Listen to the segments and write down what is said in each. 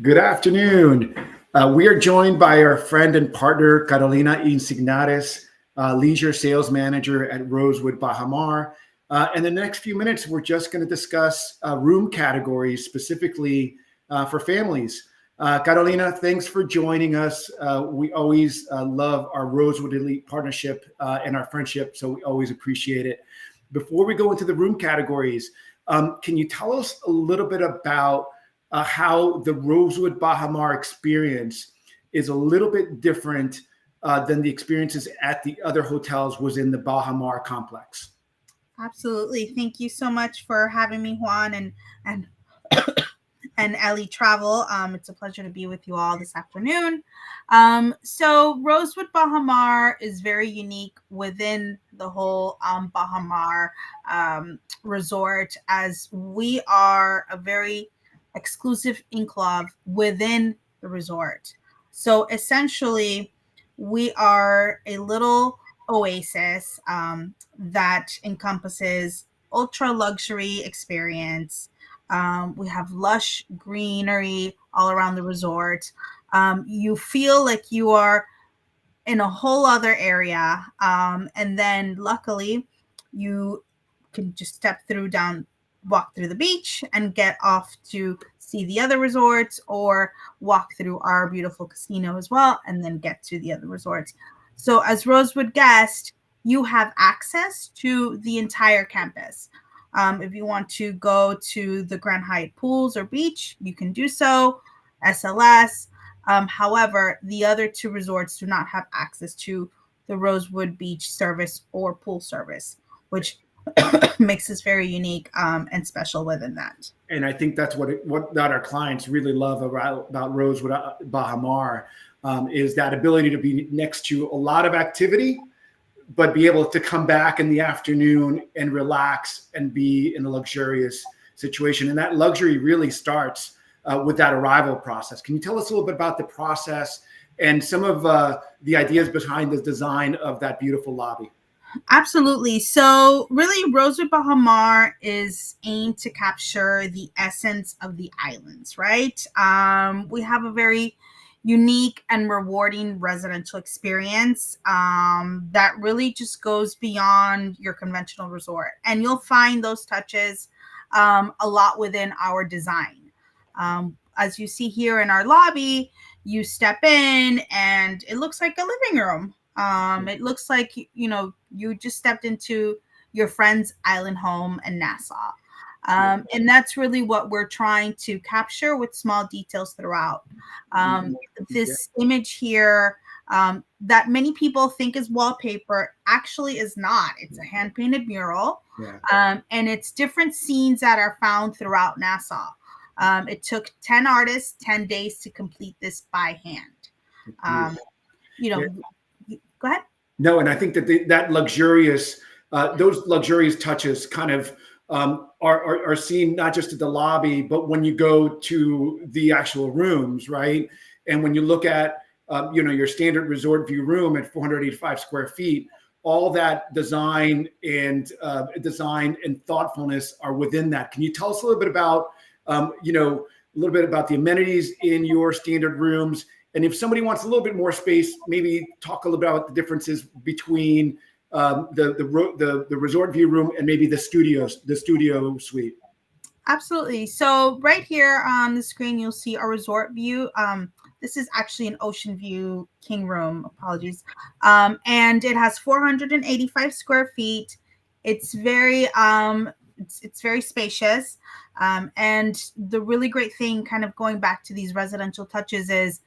Good afternoon. We are joined by our friend and partner, Carolina Insignares, Leisure Sales Manager at Rosewood Baha. In the next few minutes, we're just going to discuss room categories specifically for families. Carolina, thanks for joining us. We always love our Rosewood Elite partnership and our friendship, so we always appreciate it. Before we go into the room categories, can you tell us a little bit about how the Rosewood Baha experience is a little bit different than the experiences at the other hotels within the Baha complex? Absolutely. Thank you so much for having me, Juan and and Ellie Travel. It's a pleasure to be with you all this afternoon. So Rosewood Baha is very unique within the whole Baha resort, as we are a very exclusive enclave within the resort. So essentially, we are a little oasis that encompasses ultra luxury experience. We have lush greenery all around the resort. You feel like you are in a whole other area. And then luckily, you can just walk through the beach and get off to see the other resorts, or walk through our beautiful casino as well and then get to the other resorts. So as Rosewood guest, you have access to the entire campus. If you want to go to the Grand Hyatt pools or beach, you can do so, SLS. However, the other two resorts do not have access to the Rosewood Beach service or pool service, which makes us very unique and special within that. And I think that's what our clients really love about Rosewood Baha is that ability to be next to a lot of activity, but be able to come back in the afternoon and relax and be in a luxurious situation. And that luxury really starts with that arrival process. Can you tell us a little bit about the process and some of the ideas behind the design of that beautiful lobby? Absolutely. So really, Rosewood Baha is aimed to capture the essence of the islands, right? We have a very unique and rewarding residential experience that really just goes beyond your conventional resort. And you'll find those touches a lot within our design. As you see here in our lobby, you step in and it looks like a living room. It looks like, you just stepped into your friend's island home in Nassau. And that's really what we're trying to capture with small details throughout. This image here that many people think is wallpaper actually is not. It's a hand-painted mural. Yeah. And it's different scenes that are found throughout Nassau. It took 10 artists, 10 days to complete this by hand. Yeah. Go ahead. No, and I think that that those luxurious touches kind of are seen not just at the lobby, but when you go to the actual rooms, right? And when you look at your standard resort view room at 485 square feet, all that design and thoughtfulness are within that. Can you tell us a little bit about the amenities in your standard rooms? And if somebody wants a little bit more space, maybe talk a little bit about the differences between the resort view room and maybe the studio suite. Absolutely. So right here on the screen, you'll see our resort view. This is actually an ocean view king room. Apologies. And it has 485 square feet. It's very it's very spacious. And the really great thing, kind of going back to these residential touches, is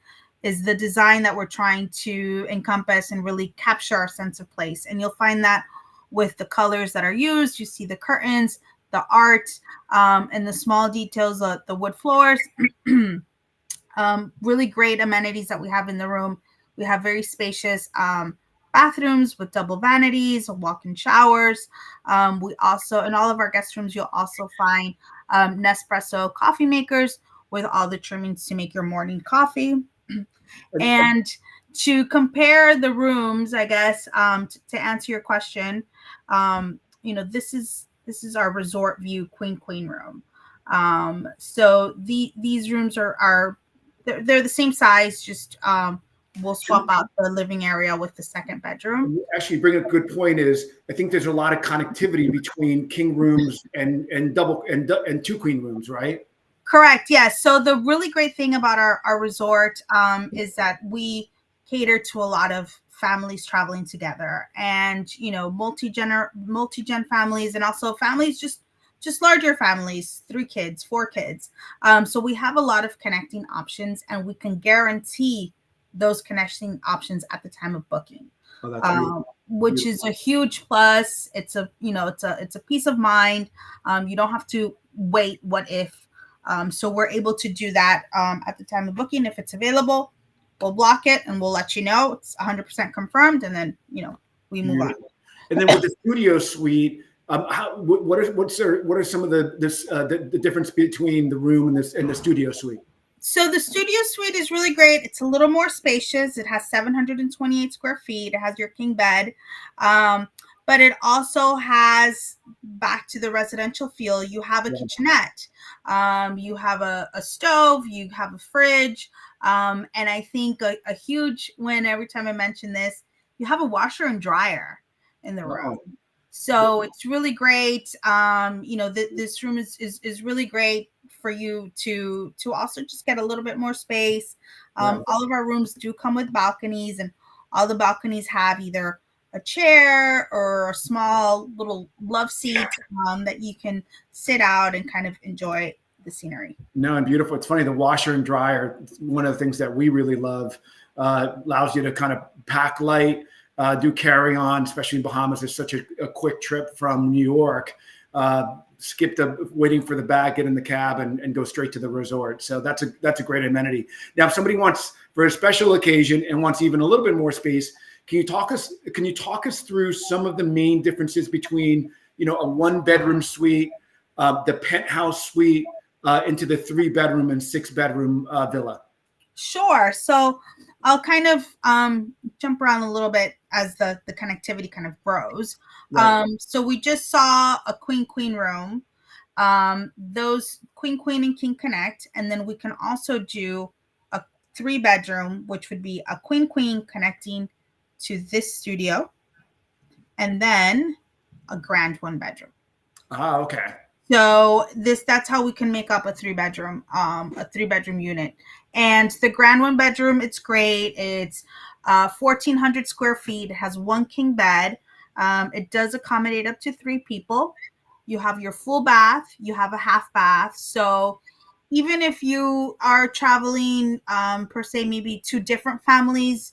the design that we're trying to encompass and really capture our sense of place. And you'll find that with the colors that are used. You see the curtains, the art, and the small details, the wood floors. Really great amenities that we have in the room. We have very spacious bathrooms with double vanities, walk-in showers. We also, in all of our guest rooms, you'll also find Nespresso coffee makers with all the trimmings to make your morning coffee. And to compare the rooms, I guess, to answer your question, this is our resort view queen room. So these rooms are they're the same size, just we'll swap out the living area with the second bedroom. You actually bring a good point. Is I think there's a lot of connectivity between king rooms and two queen rooms, right? Correct. Yes. So the really great thing about our resort is that we cater to a lot of families traveling together, and multi-gen families, and also families just larger families, 3 kids, 4 kids. So we have a lot of connecting options, and we can guarantee those connecting options at the time of booking. Oh, that's beautiful. Which is a huge plus. It's a peace of mind. You don't have to wait. What if? So we're able to do that at the time of booking. If it's available, we'll block it and we'll let you know it's 100% confirmed, and then we move on. And then with the studio suite, what are some of the difference between the room and the studio suite? So the studio suite is really great. It's a little more spacious. It has 728 square feet. It has your king bed. But it also has, back to the residential feel, you have a kitchenette. You have a stove. You have a fridge. And I think a huge win every time I mention this, you have a washer and dryer in the room. So it's really great. This room is really great for you to also just get a little bit more space. All of our rooms do come with balconies, and all the balconies have either a chair or a small little love seat that you can sit out and kind of enjoy the scenery. No, and beautiful. It's funny, the washer and dryer, one of the things that we really love, allows you to kind of pack light, do carry on, especially in Bahamas. It's such a quick trip from New York. Skip the waiting for the bag, get in the cab, and go straight to the resort. So that's a great amenity. Now, if somebody wants for a special occasion and wants even a little bit more space, can you talk us through some of the main differences between a 1-bedroom suite, the penthouse suite, into the 3-bedroom and 6-bedroom villa? Sure. So I'll kind of jump around a little bit as the connectivity kind of grows. Right. So we just saw a queen room. Those queen and king connect, and then we can also do a 3-bedroom, which would be a queen connecting to this studio, and then a grand 1-bedroom. Ah, okay. So that's how we can make up a 3-bedroom unit. And the grand 1-bedroom, it's great. It's 1,400 square feet. It has 1 king bed. It does accommodate up to 3 people. You have your full bath. You have a half bath. So even if you are traveling, per se, maybe 2 different families,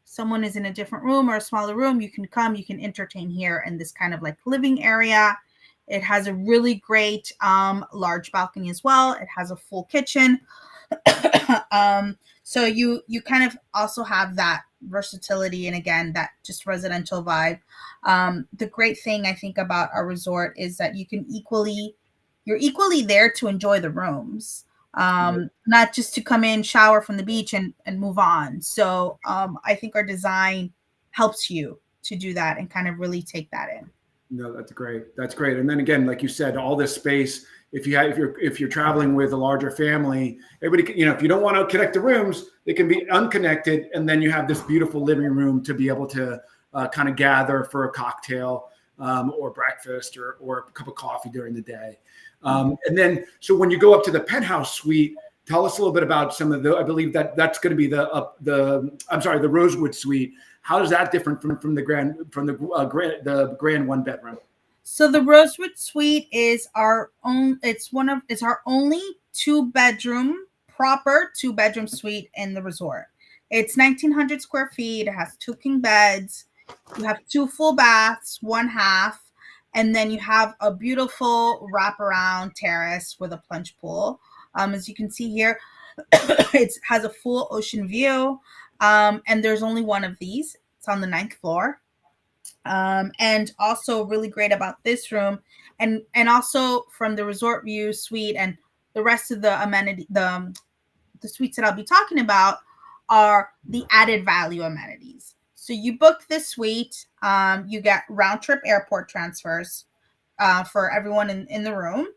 someone is in a different room or a smaller room, you can come, you can entertain here in this kind of like living area. It has a really great large balcony as well. It has a full kitchen. So you kind of also have that versatility, and again, that just residential vibe. The great thing I think about our resort is that you're equally there to enjoy the rooms. Not just to come in, shower from the beach and move on. So I think our design helps you to do that and kind of really take that in. No, that's great. That's great. And then again, like you said, all this space, if you're traveling with a larger family, everybody, if you don't want to connect the rooms, they can be unconnected. And then you have this beautiful living room to be able to kind of gather for a cocktail or breakfast or a cup of coffee during the day. And then, so when you go up to the penthouse suite, tell us a little bit about some of I believe that's going to be the Rosewood suite. How does that different from the grand 1-bedroom? So the Rosewood suite is our own. It's our only 2-bedroom, proper 2-bedroom suite in the resort. It's 1,900 square feet. It has 2 king beds. You have 2 full baths, 1 half. And then you have a beautiful wraparound terrace with a plunge pool. As you can see here, it has a full ocean view. And there's only one of these. It's on the 9th floor. And also really great about this room, and also from the resort view suite and the rest of the amenity, the suites that I'll be talking about are the added value amenities. So you book this suite, you get round trip airport transfers for everyone in the room.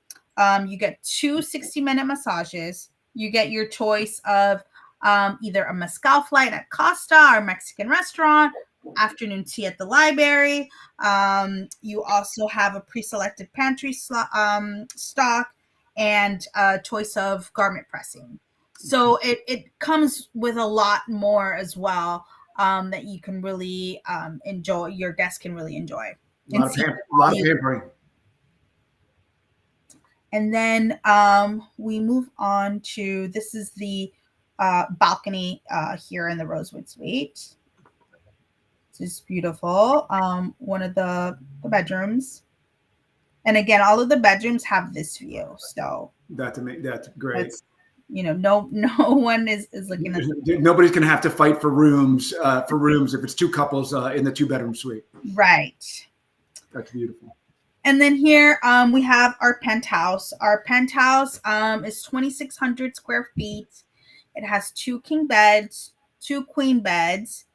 You get 2 60-minute massages. You get your choice of either a mezcal flight at Costa or Mexican restaurant, afternoon tea at the library. You also have a pre-selected pantry stock and a choice of garment pressing. So it comes with a lot more as well that you can really enjoy. Your guests can really enjoy. A lot of pampering. And then we move on to, this is the balcony here in the Rosewood Suite. This is beautiful. One of the bedrooms. And again, all of the bedrooms have this view. So that's great. No one is looking at nobody's going to have to fight for rooms if it's two couples in the 2-bedroom suite. Right. That's beautiful. And then here we have our penthouse. Our penthouse is 2,600 square feet. It has 2 king beds, 2 queen beds,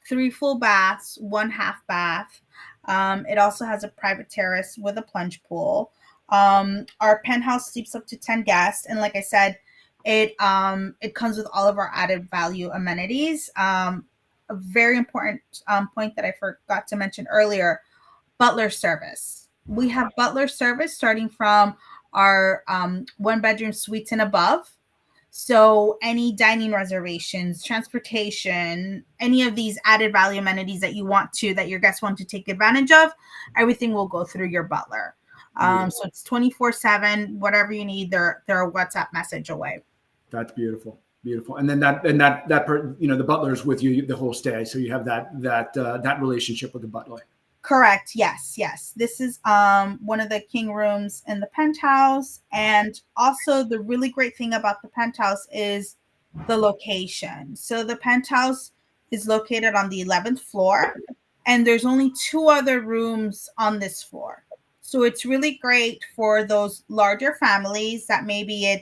3 full baths, 1 half bath. It also has a private terrace with a plunge pool. Our penthouse sleeps up to 10 guests. And like I said, it comes with all of our added value amenities. A very important point that I forgot to mention earlier, butler service. We have butler service starting from our 1-bedroom suites and above. So any dining reservations, transportation, any of these added value amenities that your guests want to take advantage of, everything will go through your butler. So it's 24/7, whatever you need, they're a WhatsApp message away. That's beautiful. Beautiful. And then the butler's with you the whole stay. So you have that relationship with the butler. Correct. Yes. This is one of the king rooms in the penthouse. And also the really great thing about the penthouse is the location. So the penthouse is located on the 11th floor, and there's only 2 other rooms on this floor. So it's really great for those larger families that maybe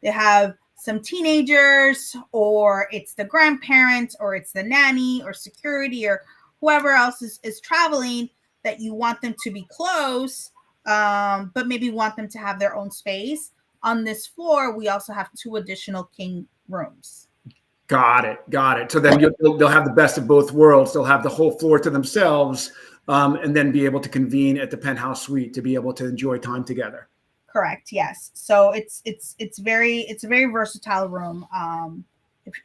they have some teenagers, or it's the grandparents, or it's the nanny or security or whoever else is traveling, that you want them to be close, but maybe want them to have their own space. On this floor, we also have 2 additional king rooms. Got it. So then they'll have the best of both worlds. They'll have the whole floor to themselves, and then be able to convene at the penthouse suite to be able to enjoy time together. Correct. Yes. So it's a very versatile room.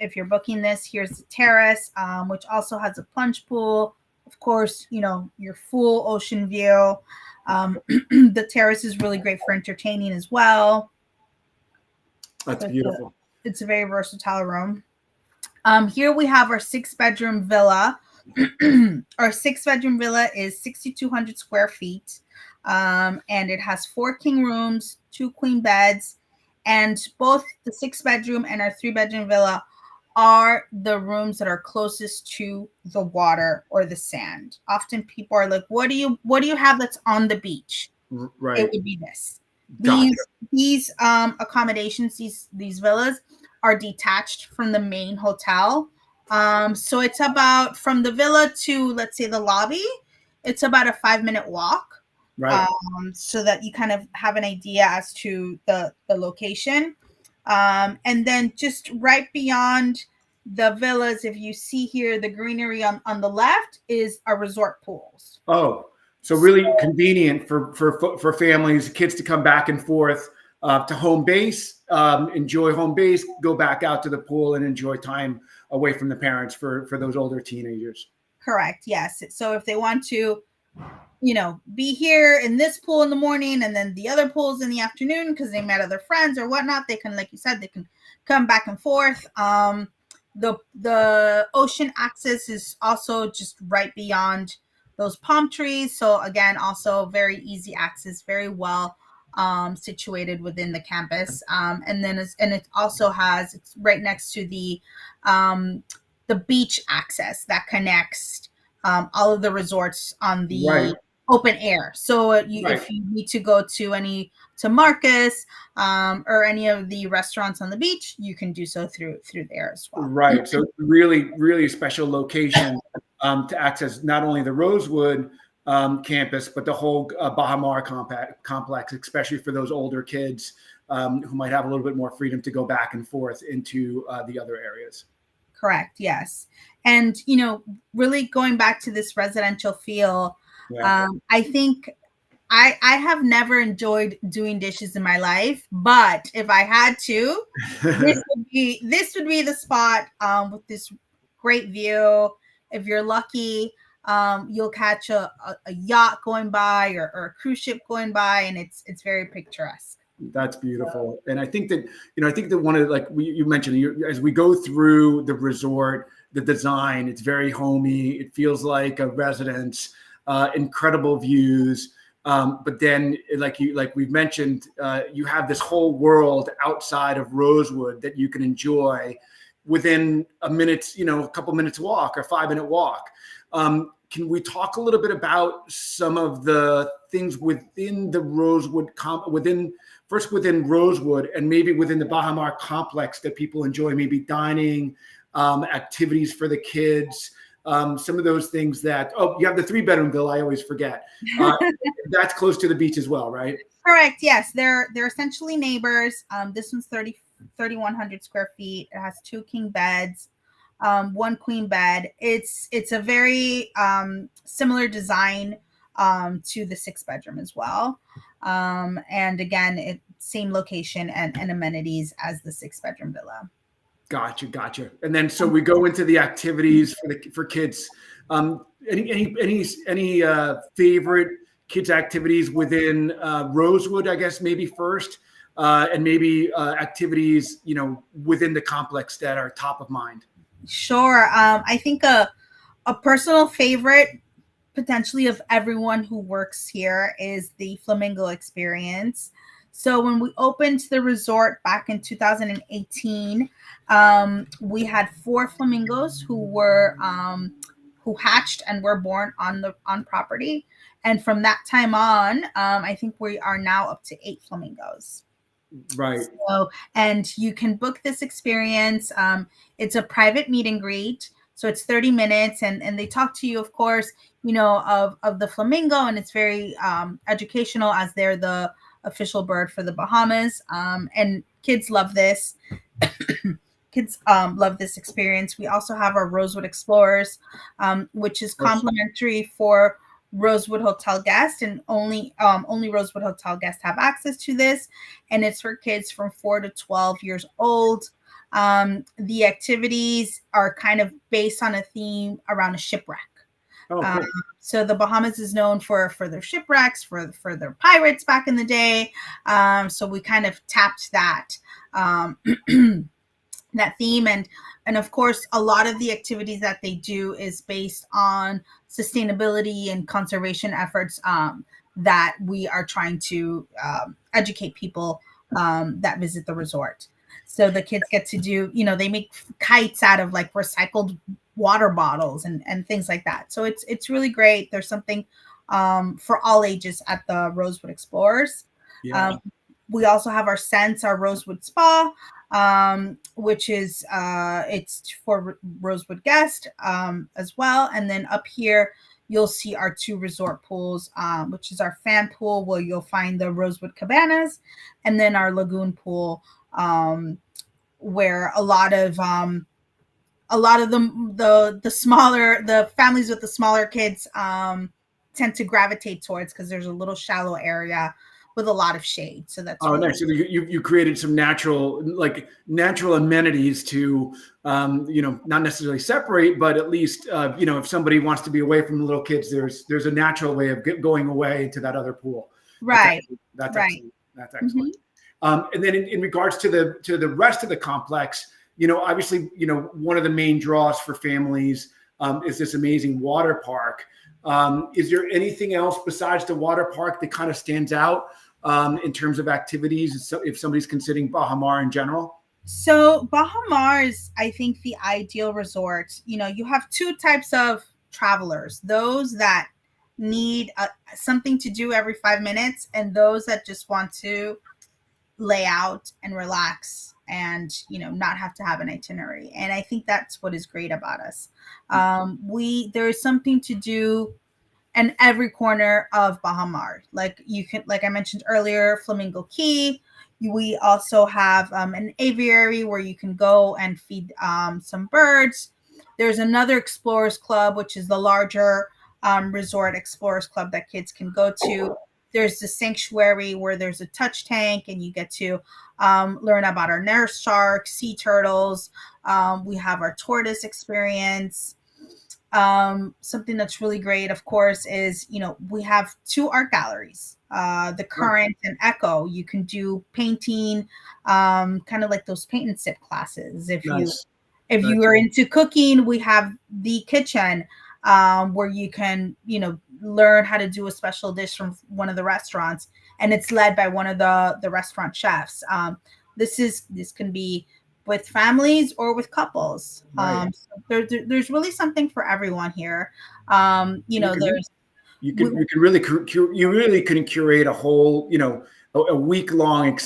If you're booking this, here's the terrace, which also has a plunge pool. Of course, your full ocean view. The terrace is really great for entertaining as well. That's beautiful. It's a very versatile room. Here we have our 6-bedroom villa. Our 6-bedroom villa is 6,200 square feet. And it has 4 king rooms, 2 queen beds. And both the 6-bedroom and our 3-bedroom villa are the rooms that are closest to the water or the sand. Often people are like, what do you have that's on the beach? Right. It would be this. Gotcha. These accommodations, these villas are detached from the main hotel. So it's about, from the villa to, let's say, the lobby, it's about a 5-minute walk. Right. So that you kind of have an idea as to the location. And then just right beyond the villas, if you see here, the greenery on the left is our resort pools. Oh, so really convenient for families, kids to come back and forth to home base, enjoy home base, go back out to the pool and enjoy time away from the parents for those older teenagers. Correct. Yes. So if they want to, be here in this pool in the morning and then the other pools in the afternoon because they met other friends or whatnot, they can, like you said, they can come back and forth. The ocean access is also just right beyond those palm trees. So again, also very easy access, very well situated within the campus. And it also has, it's right next to the beach access that connects all of the resorts on the open air. So if you need to go to Marcus or any of the restaurants on the beach, you can do so through there as well. Right. So really, really special location to access not only the Rosewood campus, but the whole Baha Mar complex, especially for those older kids who might have a little bit more freedom to go back and forth into the other areas. Correct. Yes. And, really going back to this residential feel, Yeah. I think I have never enjoyed doing dishes in my life, but if I had to, this would be the spot with this great view. If you're lucky, you'll catch a yacht going by or a cruise ship going by, and it's very picturesque. That's beautiful. And I think that, I think that one of, like you mentioned, as we go through the resort, the design, it's very homey. It feels like a residence, incredible views. But then like we've mentioned, you have this whole world outside of Rosewood that you can enjoy within a minute, a couple minutes walk or 5-minute walk. Can we talk a little bit about some of the things within the Rosewood within Rosewood and maybe within the Baha Mar complex that people enjoy, maybe dining, activities for the kids, some of those things that, you have the 3-bedroom villa. I always forget. That's close to the beach as well, right? Correct. Yes. They're essentially neighbors. This one's 3,100 square feet. It has 2 king beds, 1 queen bed. It's a very similar design to the 6-bedroom as well. And again, same location and amenities as the 6-bedroom villa. Gotcha. And then so we go into the activities for kids. Any favorite kids activities within Rosewood? I guess maybe first, and maybe activities within the complex that are top of mind. Sure. I think a personal favorite potentially of everyone who works here is the flamingo experience. So when we opened the resort back in 2018, we had 4 flamingos who hatched and were born on property. And from that time on, I think we are now up to 8 flamingos. Right. So, and you can book this experience. It's a private meet and greet. So it's 30 minutes and they talk to you, of course, of the flamingo, and it's very educational as they're the official bird for the Bahamas. And kids love this. Kids love this experience. We also have our Rosewood Explorers, which is complimentary for Rosewood Hotel guests, and only Rosewood Hotel guests have access to this, and it's for kids from 4 to 12 years old. The activities are kind of based on a theme around a shipwreck. Oh, cool. So the Bahamas is known for their shipwrecks, for their pirates back in the day. So we kind of tapped that that theme, and of course a lot of the activities that they do is based on sustainability and conservation efforts that we are trying to educate people that visit the resort. So the kids get to do, they make kites out of like recycled water bottles and things like that. So it's really great. There's something for all ages at the Rosewood Explorers. Yeah. We also have our Sense, our Rosewood Spa, which is it's for Rosewood guests as well. And then up here, you'll see our 2 resort pools, which is our fan pool, where you'll find the Rosewood Cabanas, and then our lagoon pool, where a lot of the families with the smaller kids tend to gravitate towards, because there's a little shallow area with a lot of shade. So that's really nice. So you created some natural amenities to not necessarily separate, but at least if somebody wants to be away from the little kids, there's a natural way of going away into that other pool. Right. That's right. excellent. That's excellent. And then in regards to the rest of the complex, obviously, one of the main draws for families is this amazing water park. Is there anything else besides the water park that kind of stands out in terms of activities, if somebody's considering Baha Mar in general? So Baha Mar is, I think, the ideal resort. You have 2 types of travelers: those that need something to do every 5 minutes, and those that just want to lay out and relax and not have to have an itinerary. And I think that's what is great about us. There is something to do in every corner of Baha Mar. Like I mentioned earlier, Flamingo Key, We also have an aviary where you can go and feed some birds. There's another Explorers Club, which is the larger resort Explorers Club that kids can go to. There's the sanctuary where there's a touch tank and you get to learn about our nurse sharks, sea turtles. We have our tortoise experience. Something that's really great, of course, is, we have 2 art galleries, the Current and Echo. You can do painting, kind of like those paint and sip classes. If Nice. you are into cooking, we have the kitchen, where you can, learn how to do a special dish from one of the restaurants, and it's led by one of the restaurant chefs. This can be with families or with couples. Right. So there's really something for everyone here. There's you can really you really can curate a whole a week long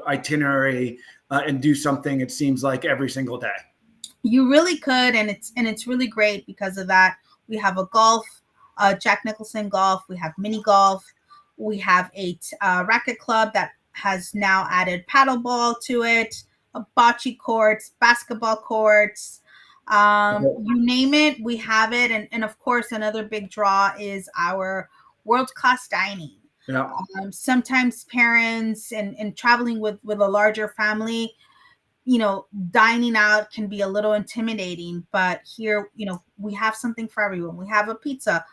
itinerary and do something, it seems like, every single day. You really could, and it's really great because of that. We have a golf, Jack Nicholson golf. We have mini golf. We have a racket club that has now added paddleball to it, bocce courts, basketball courts. You name it, we have it. And of course, another big draw is our world-class dining. Yeah. Sometimes parents and traveling with a larger family, dining out can be a little intimidating, but here, we have something for everyone. We have a pizza.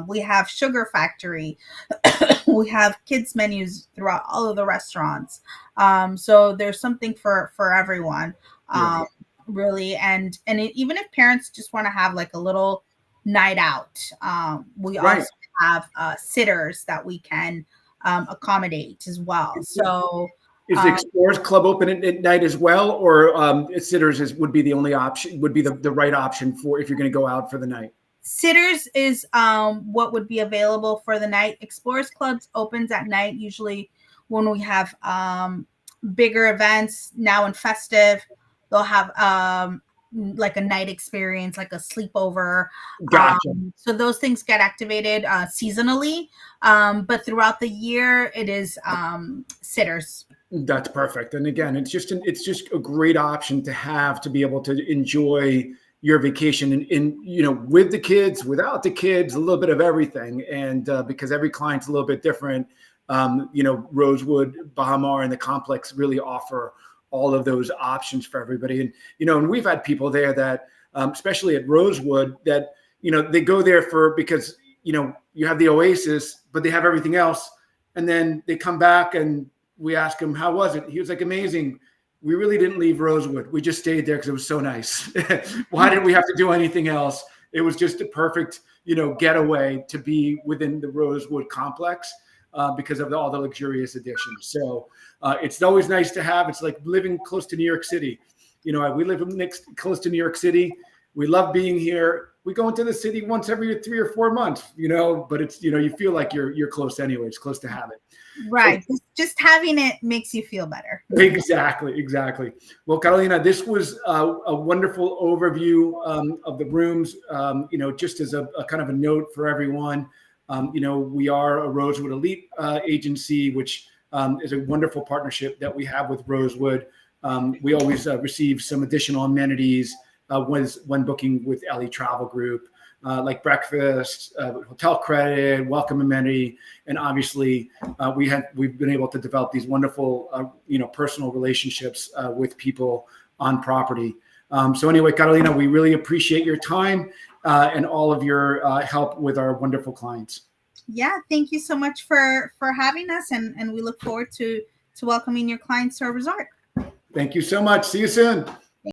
We have Sugar Factory. We have kids menus throughout all of the restaurants. So there's something for everyone, really. And even if parents just want to have like a little night out, we also have sitters that we can accommodate as well. So is the Explorers Club open at night as well, or sitters would be the only option, would be the right option for if you're going to go out for the night? Sitters is what would be available for the night. Explorers Clubs opens at night, usually when we have bigger events. Now in festive, they'll have like a night experience, like a sleepover. Gotcha. So those things get activated seasonally, but throughout the year, it is sitters. That's perfect. And again, it's just a great option to have, to be able to enjoy your vacation in with the kids, without the kids, a little bit of everything. And because every client's a little bit different, Rosewood, Baha and the complex really offer all of those options for everybody. And, and we've had people there that, especially at Rosewood, that, they go there because, you have the Oasis, but they have everything else. And then they come back and we ask him, how was it? He was like, amazing. We really didn't leave Rosewood. We just stayed there because it was so nice. Why didn't we have to do anything else? It was just a perfect, getaway to be within the Rosewood complex because of all the luxurious additions. So it's always nice to have. It's like living close to New York City. We live close to New York City. We love being here. We go into the city once every 3 or 4 months, but it's, you feel like you're close anyway. It's close to have it. Right. So, just having it makes you feel better. Exactly. Well, Carolina, this was a wonderful overview of the rooms. Just as a kind of a note for everyone, we are a Rosewood Elite agency, which is a wonderful partnership that we have with Rosewood. We always receive some additional amenities when booking with Elite Travel Group, like breakfast, hotel credit, welcome amenity, and obviously we've been able to develop these wonderful personal relationships with people on property. So anyway, Carolina, we really appreciate your time and all of your help with our wonderful clients. Yeah, thank you so much for having us, and we look forward to welcoming your clients to our resort. Thank you so much. See you soon.